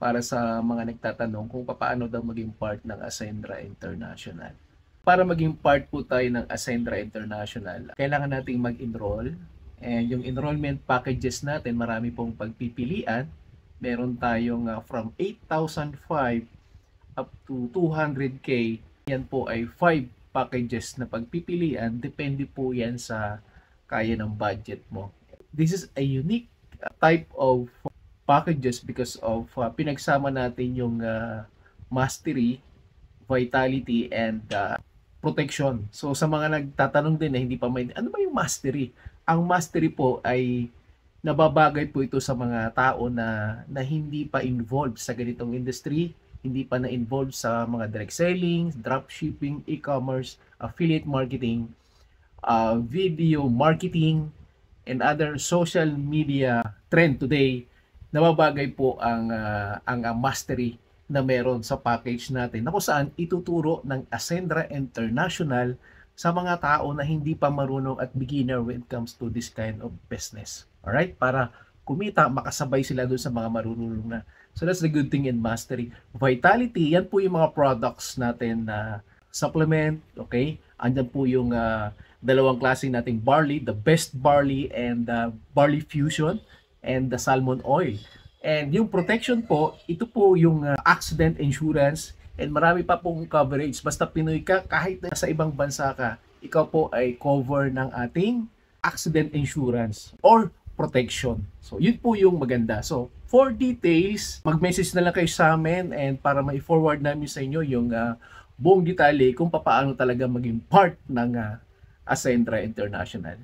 para sa mga nagtatanong kung paano daw maging part ng Ascendra International. Para maging part po tayo ng Ascendra International, kailangan nating mag-enroll. And yung enrollment packages natin, marami pong pagpipilian. Meron tayong from 8,005 up to 200K. Yan po ay 5 packages na pagpipilian. Depende po yan sa kaya ng budget mo. This is a unique type of packages because of pinagsama natin yung mastery, vitality, and protection. So sa mga nagtatanong din na hindi pa may, ano ba yung mastery? Ang mastery po ay nababagay po ito sa mga tao na hindi pa involved sa ganitong industry, hindi pa na-involved sa mga direct selling, dropshipping, e-commerce, affiliate marketing, video marketing, and other social media trend today. Nababagay po ang mastery na meron sa package natin na kung saan ituturo ng Ascendra International sa mga tao na hindi pa marunong at beginner when it comes to this kind of business. Alright? Para kumita, makasabay sila doon sa mga marunong na. So that's the good thing in mastery. Vitality, yan po yung mga products natin na supplement, okay? Andyan po yung dalawang klase nating barley, the best barley and barley fusion and the salmon oil. And yung protection po, ito po yung accident insurance and marami pa pong coverage. Basta Pinoy ka, kahit sa ibang bansa ka, ikaw po ay cover ng ating accident insurance or protection. So, yun po yung maganda. So, for details, mag-message na lang kayo sa amin and para ma-forward namin sa inyo yung buong detalye kung paano talaga maging part ng Ascendra International.